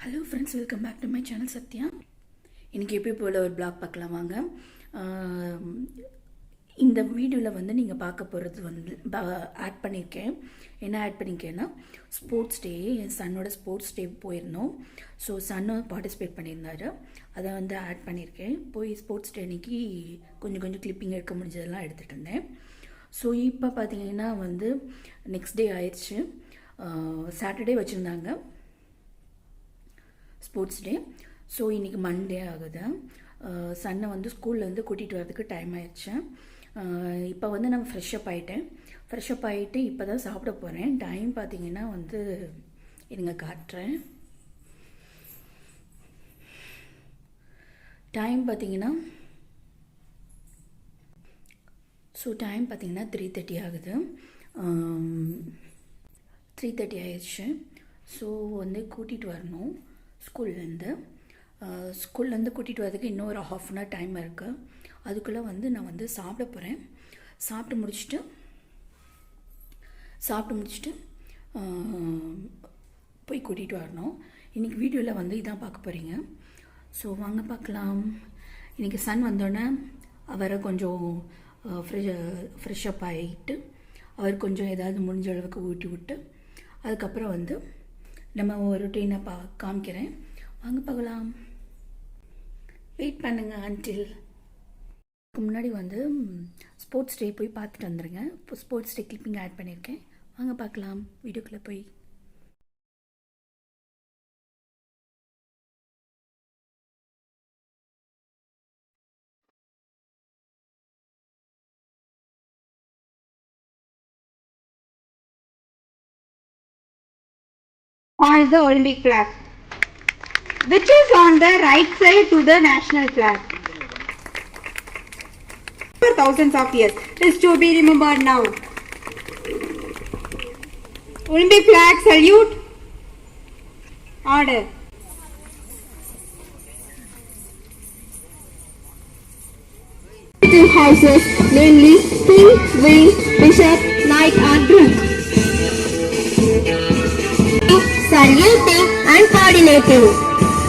Hello friends, welcome back to my channel Sathya. இன்றைக்கி எப்போ போல் ஒரு பிளாக் பார்க்கலாம் வாங்க. இந்த வீடியோவில் வந்து நீங்கள் பார்க்க போகிறது வந்து ஆட் பண்ணியிருக்கேன். என்ன ஆட் பண்ணியிருக்கேன்னா, ஸ்போர்ட்ஸ் டே, என் சன்னோட ஸ்போர்ட்ஸ் டே போயிருந்தோம். ஸோ சன்னு பார்ட்டிசிபேட் பண்ணியிருந்தாரு, அதை வந்து ஆட் பண்ணியிருக்கேன். போய் ஸ்போர்ட்ஸ் டே அன்றைக்கி கொஞ்சம் கிளிப்பிங் எடுக்க முடிஞ்சதெல்லாம் எடுத்துகிட்டு இருந்தேன். ஸோ இப்போ பார்த்தீங்கன்னா வந்து நெக்ஸ்ட் டே ஆயிடுச்சு. சாட்டர்டே வச்சுருந்தாங்க ஸ்போர்ட்ஸ் டே. ஸோ இன்றைக்கி மண்டே ஆகுது. சன்னை வந்து ஸ்கூல்லேருந்து கூட்டிகிட்டு வரதுக்கு டைம் ஆயிடுச்சு. இப்போ வந்து நான் ஃப்ரெஷ்அப் ஆகிட்டு இப்போ தான் சாப்பிட போகிறேன். டைம் பார்த்தீங்கன்னா வந்து இருங்க காட்டுறேன். டைம் பார்த்தீங்கன்னா 3:30 ஆகுது. 3:30 ஆயிடுச்சு. ஸோ வந்து கூட்டிகிட்டு வரணும் ஸ்கூல்லேருந்து கூட்டிகிட்டு வரதுக்கு இன்னும் ஒரு ½ அன் ஹவர் டைம் இருக்குது. அதுக்குள்ளே வந்து நான் வந்து சாப்பிட போகிறேன். சாப்பிட்டு முடிச்சுட்டு போய் கூட்டிகிட்டு வரணும். இன்றைக்கி வீடியோவில் வந்து இதான் பார்க்க போகிறீங்க. ஸோ வாங்க பார்க்கலாம். இன்றைக்கி சன் வந்தோடனே அவரை கொஞ்சம் ஃப்ரெஷ்அப் ஆகிட்டு அவர் கொஞ்சம் ஏதாவது முடிஞ்ச அளவுக்கு ஊட்டி விட்டு அதுக்கப்புறம் வந்து நம்ம ஒரு ரொட்டீனை காமிக்கிறேன். வாங்க பார்க்கலாம். வெயிட் பண்ணுங்க அன்டில். அதுக்கு முன்னாடி வந்து ஸ்போர்ட்ஸ் டே போய் பார்த்துட்டு வந்துடுங்க. இப்போ ஸ்போர்ட்ஸ் டே கிளிப்பிங் ஆட் பண்ணியிருக்கேன். வாங்க பார்க்கலாம் வீடியோக்குள்ளே போய். On the Olympic flag, which is on the right side to the national flag. For thousands of years is to be remembered now. Olympic flag salute. Order. Houses, namely king, wing, bishop, knight and groom. Saluting and coordinating.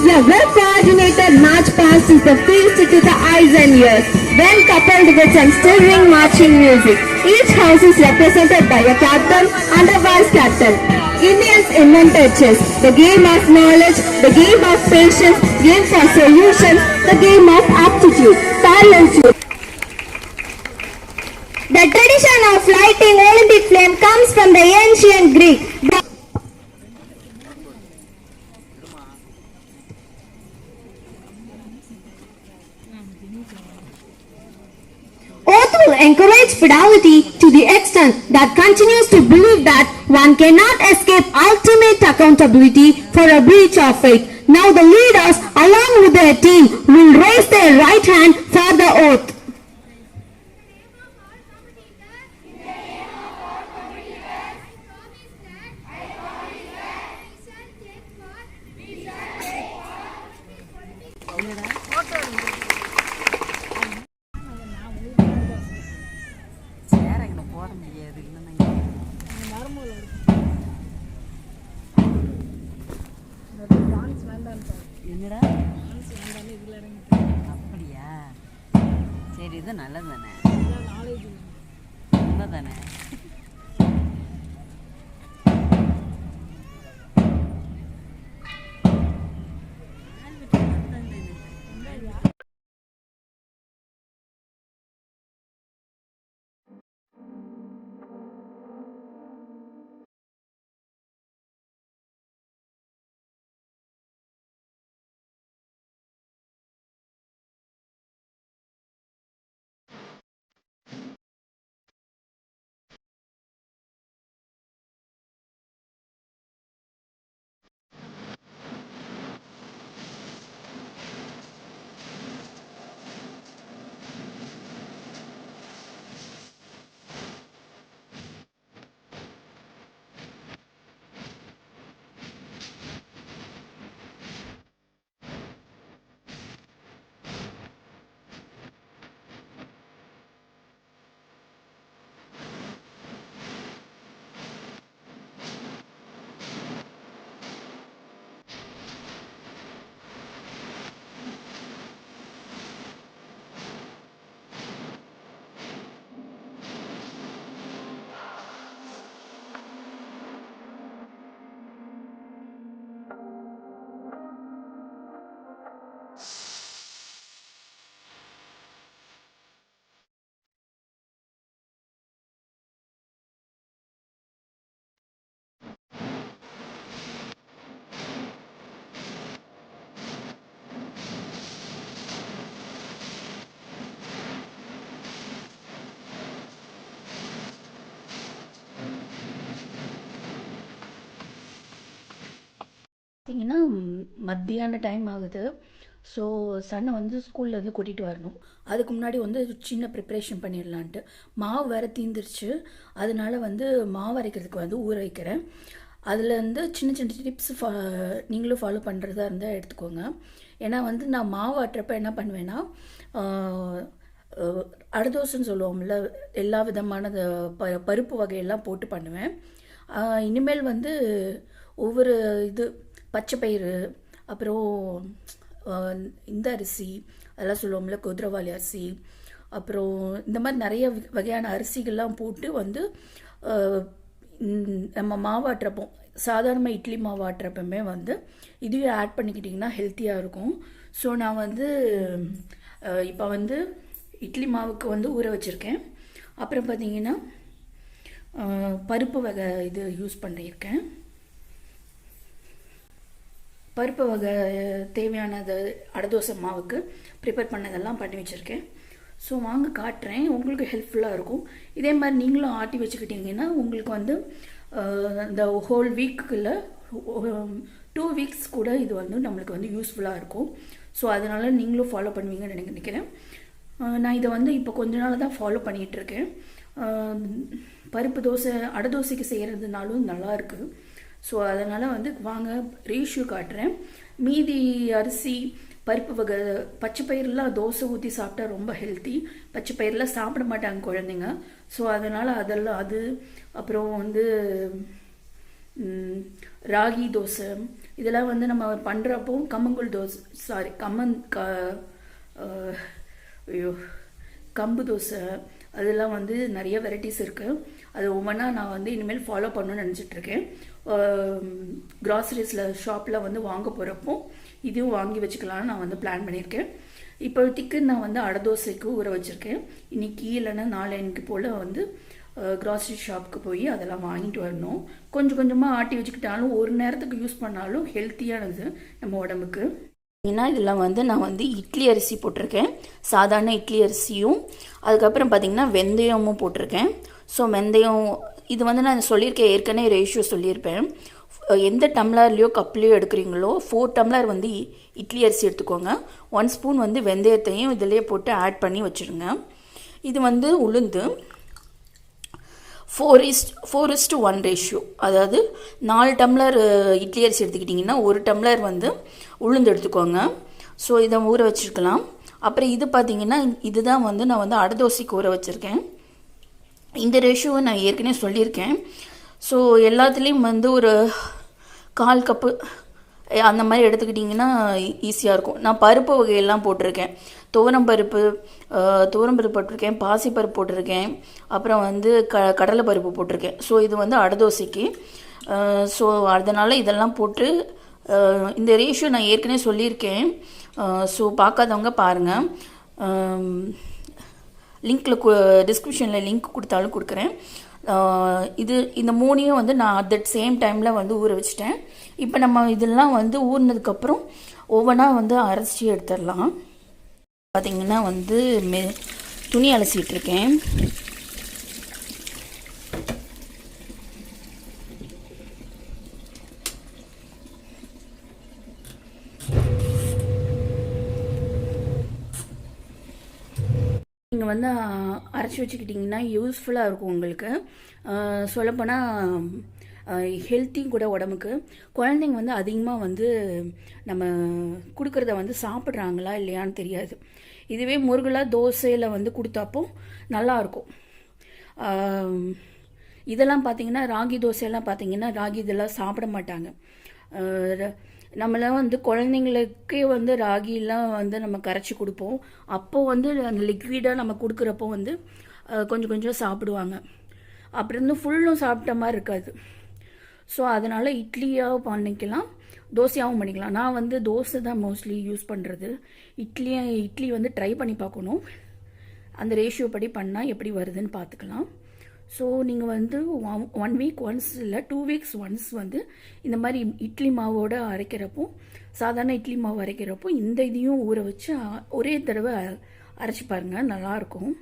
The well-coordinated march past is the feast to the eyes and ears, when coupled with some stirring marching music. Each house is represented by a captain and a vice captain. Indians invented chess, the game of knowledge, the game of patience, game for solutions, the game of aptitude, talent. The tradition of lighting Olympic flame comes from the ancient Greek. Oath will encourage fidelity to the extent that continues to believe that one cannot escape ultimate accountability for a breach of faith. Now the leaders, along with their team, will raise their right hand for the oath. என்னடா அப்படியா? சரி, இது நல்லது தானே, உண்மைதானே. பார்த்தீங்கன்னா மத்தியான time ஆகுது. ஸோ சன்னை வந்து ஸ்கூல்லேருந்து கூட்டிகிட்டு வரணும். அதுக்கு முன்னாடி வந்து சின்ன ப்ரிப்ரேஷன் பண்ணிடலான்ட்டு. மாவு வேறு தீந்துருச்சு. அதனால வந்து மாவு அரைக்கிறதுக்கு வந்து ஊற வைக்கிறேன். அதில் வந்து சின்ன சின்ன டிப்ஸ் நீங்களும் ஃபாலோ பண்ணுறதா இருந்தால் எடுத்துக்கோங்க. ஏன்னா வந்து நான் மாவு ஆட்டுறப்ப என்ன பண்ணுவேன்னா, அடதோசைன்னு சொல்லுவோம்ல, எல்லா விதமான பருப்பு வகையெல்லாம் போட்டு பண்ணுவேன். இனிமேல் வந்து ஒவ்வொரு இது பச்சை பயிறு, அப்புறம் இந்த அரிசி அதெல்லாம் சொல்லுவோம்ல, குதிரைவாலி அரிசி, அப்புறம் இந்த மாதிரி நிறைய வகையான அரிசிகள்லாம் போட்டு வந்து நம்ம மாவாட்டுறப்போ, சாதாரணமாக இட்லி மாவாட்டுறப்பமே வந்து இதையும் ஆட் பண்ணிக்கிட்டிங்கன்னா ஹெல்த்தியாக இருக்கும். ஸோ நான் வந்து இப்போ வந்து இட்லி மாவுக்கு வந்து ஊற வச்சுருக்கேன். அப்புறம் பார்த்திங்கன்னா பருப்பு வகை இது யூஸ் பண்ணியிருக்கேன். பருப்பு வகை தேவையானது அடதோசை மாவுக்கு ப்ரிப்பேர் பண்ணதெல்லாம் பண்ணி வச்சுருக்கேன். ஸோ வாங்க காட்டுறேன், உங்களுக்கு ஹெல்ப்ஃபுல்லாக இருக்கும். இதே மாதிரி நீங்களும் ஆட்டி வச்சுக்கிட்டிங்கன்னா உங்களுக்கு வந்து இந்த ஹோல் வீக்குள்ள 2 வீக்ஸ் கூட இது வந்து நம்மளுக்கு வந்து யூஸ்ஃபுல்லாக இருக்கும். ஸோ அதனால் நீங்களும் ஃபாலோ பண்ணுவீங்கன்னு நினைக்கிறேன். நான் இதை வந்து இப்போ கொஞ்ச நாள் தான் ஃபாலோ பண்ணிகிட்ருக்கேன். பருப்பு தோசை அடதோசைக்கு செய்கிறதுனாலும் நல்லா இருக்குது. ஸோ அதனால் வந்து வாங்க ரேஷியோ காட்டுறேன். மீதி அரிசி பருப்பு வகை பச்சை பயிரெலாம் தோசை ஊற்றி சாப்பிட்டா ரொம்ப ஹெல்த்தி. பச்சை பயிரெலாம் சாப்பிட மாட்டாங்க குழந்தைங்க. ஸோ அதனால் அதெல்லாம் அது அப்புறம் வந்து ராகி தோசை இதெல்லாம் வந்து நம்ம பண்ணுறப்போ கம்மங்கூழ் தோசை கம்பு தோசை அதெல்லாம் வந்து நிறைய வெரைட்டிஸ் இருக்குது. அது ஒவ்வொன்றா நான் வந்து இனிமேல் ஃபாலோ பண்ணணும்னு நினச்சிட்ருக்கேன். கிராசரிஸில் ஷாப்பில் வந்து வாங்க போகிறப்போ இதுவும் வாங்கி வச்சுக்கலான்னு நான் வந்து பிளான் பண்ணியிருக்கேன். இப்போதைக்கு நான் வந்து அடதோசைக்கு ஊற வச்சுருக்கேன். இன்றைக்கி இல்லைன்னா நாளைக்கு போல் வந்து கிராசரி ஷாப்புக்கு போய் அதெல்லாம் வாங்கிட்டு வரணும். கொஞ்சம் கொஞ்சமாக ஆட்டி வச்சுக்கிட்டாலும் ஒரு நேரத்துக்கு யூஸ் பண்ணாலும் ஹெல்த்தியானது நம்ம உடம்புக்கு. ஏன்னா இதெல்லாம் வந்து நான் வந்து இட்லி அரிசி போட்டிருக்கேன், சாதாரண இட்லி அரிசியும், அதுக்கப்புறம் பார்த்திங்கன்னா வெந்தயமும் போட்டிருக்கேன். ஸோ வெந்தயம் இது வந்து நான் சொல்லியிருக்கேன், ஏற்கனவே ரேஷியோ சொல்லியிருப்பேன். எந்த டம்ளர்லையோ கப்லேயோ எடுக்கிறீங்களோ 4 டம்ளர் வந்து இட்லி அரிசி எடுத்துக்கோங்க. 1 ஸ்பூன் வந்து வெந்தயத்தையும் இதிலே போட்டு ஆட் பண்ணி வச்சுருங்க. இது வந்து உளுந்து 4:1 ரேஷியோ, அதாவது 4 டம்ளர் இட்லி அரிசி எடுத்துக்கிட்டிங்கன்னா 1 டம்ளர் வந்து உளுந்து எடுத்துக்கோங்க. ஸோ இதை ஊற வச்சுருக்கலாம். அப்புறம் இது பார்த்திங்கன்னா இதுதான் வந்து நான் வந்து அடதோசைக்கு ஊற வச்சுருக்கேன். இந்த ரேஷியோவை நான் ஏற்கனவே சொல்லியிருக்கேன். ஸோ எல்லாத்துலேயும் வந்து ஒரு 1/4 கப்பு அந்த மாதிரி எடுத்துக்கிட்டிங்கன்னா ஈஸியாக இருக்கும். நான் பருப்பு வகையெல்லாம் போட்டிருக்கேன். துவரம்பருப்பு போட்டிருக்கேன், பாசிப்பருப்பு போட்டிருக்கேன், அப்புறம் வந்து கடலை பருப்பு போட்டிருக்கேன். ஸோ இது வந்து அடதோசைக்கு. ஸோ அதனால் இதெல்லாம் போட்டு இந்த ரேஷியோ நான் ஏற்கனவே சொல்லியிருக்கேன். ஸோ பார்க்காதவங்க பாருங்கள். லிங்க்கில் டிஸ்கிரிப்ஷனில் லிங்க் கொடுத்தாலும் கொடுக்குறேன். இந்த 3ஐயும் வந்து நான் அட் தட் சேம் டைமில் வந்து ஊற வச்சுட்டேன். இப்போ நம்ம இதெல்லாம் வந்து ஊறினதுக்கப்புறம் ஒவ்வொன்றா வந்து அரைச்சி எடுத்துடலாம். பார்த்திங்கன்னா வந்து துணி அலசிகிட்ருக்கேன். நீங்கள் வந்து அரைச்சி வச்சுக்கிட்டிங்கன்னா யூஸ்ஃபுல்லாக இருக்கும் உங்களுக்கு. சொல்லப்போனால் ஹெல்த்தியும் கூட உடம்புக்கு. குழந்தைங்க வந்து அதிகமாக வந்து நம்ம கொடுக்குறத வந்து சாப்பிட்றாங்களா இல்லையான்னு தெரியாது. இதுவே முருகலாக தோசையில் வந்து கொடுத்தாப்போ நல்லாயிருக்கும். இதெல்லாம் பார்த்திங்கன்னா ராகி தோசையெல்லாம் பார்த்திங்கன்னா ராகி இதெல்லாம் சாப்பிட மாட்டாங்க. நம்மளாம் வந்து குழந்தைங்களுக்கே வந்து ராகிலாம் வந்து நம்ம கரைச்சி கொடுப்போம். அப்போது வந்து அந்த லிக்விடாக நம்ம கொடுக்குறப்போ வந்து கொஞ்சம் கொஞ்சம் சாப்பிடுவாங்க. அப்படி இருந்து ஃபுல்லும் சாப்பிட்ட மாதிரி இருக்காது. ஸோ அதனால் இட்லியாக பண்ணிக்கலாம், தோசையாகவும் பண்ணிக்கலாம். நான் வந்து தோசை தான் மோஸ்ட்லி யூஸ் பண்ணுறது. இட்லி வந்து ட்ரை பண்ணி பார்க்கணும். அந்த ரேஷியோ படி பண்ணால் எப்படி வருதுன்னு பார்த்துக்கலாம். ஸோ நீங்கள் வந்து 1 வீக் ஒன்ஸ் இல்லை 2 வீக்ஸ் ஒன்ஸ் வந்து இந்த மாதிரி இட்லி மாவோடு அரைக்கிறப்போ, சாதாரண இட்லி மாவு அரைக்கிறப்போ இந்த இதையும் ஊற வச்சு ஒரே தடவை அரைச்சி பாருங்கள், நல்லாயிருக்கும்.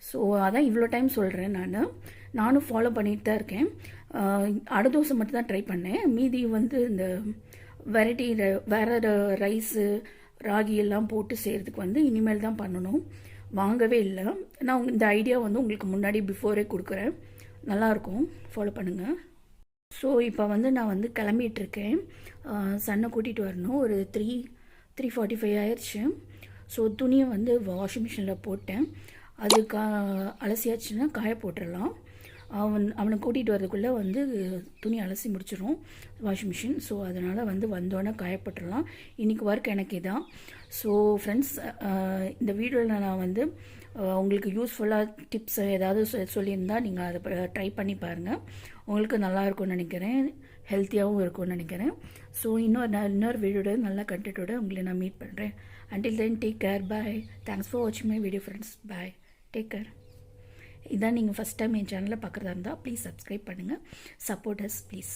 ஸோ அதான் இவ்வளோ டைம் சொல்கிறேன். நானும் ஃபாலோ பண்ணிட்டு தான் இருக்கேன். அடதோசை மட்டும் தான் ட்ரை பண்ணேன். மீதி வந்து இந்த வெரைட்டி வேறு ரைஸு ராகி எல்லாம் போட்டு செய்கிறதுக்கு வந்து இனிமேல் தான் பண்ணணும். வாங்கவே இல்லை. நான் இந்த ஐடியா வந்து உங்களுக்கு முன்னாடி பிஃபோரே கொடுக்குறேன். நல்லாயிருக்கும், ஃபாலோ பண்ணுங்கள். ஸோ இப்போ வந்து நான் வந்து கிளம்பிகிட்ருக்கேன். சன்னை கூட்டிகிட்டு வரணும். ஒரு 3:45 ஆயிடுச்சு. ஸோ துணியை வந்து வாஷிங் மிஷினில் போட்டேன். அது அலசியாச்சுன்னா காய போட்டுடலாம். அவனை கூட்டிகிட்டு வரதுக்குள்ளே வந்து துணி அலசி முடிச்சிடும் வாஷிங் மிஷின். ஸோ அதனால் வந்து வந்தோடனே காயப்பட்டுடலாம். இன்றைக்கி ஒர்க் எனக்கு இதான். ஸோ ஃப்ரெண்ட்ஸ், இந்த வீடியோவில் நான் வந்து உங்களுக்கு யூஸ்ஃபுல்லாக டிப்ஸ் ஏதாவது சொல்லியிருந்தால் நீங்கள் அதை ட்ரை பண்ணி பாருங்கள். உங்களுக்கு நல்லா இருக்கும்னு நினைக்கிறேன், ஹெல்த்தியாகவும் இருக்கும்னு நினைக்கிறேன். ஸோ இன்னொரு வீடியோட நல்ல கண்டென்ட்டோட உங்களை நான் மீட் பண்ணுறேன். until then take care, bye. Thanks for watching my video friends. Bye, take care. இதான் நீங்கள் ஃபஸ்ட் டைம் என் சேனலில் பார்க்குறதா இருந்தால் ப்ளீஸ் சப்ஸ்கிரைப் பண்ணுங்கள். Support us please.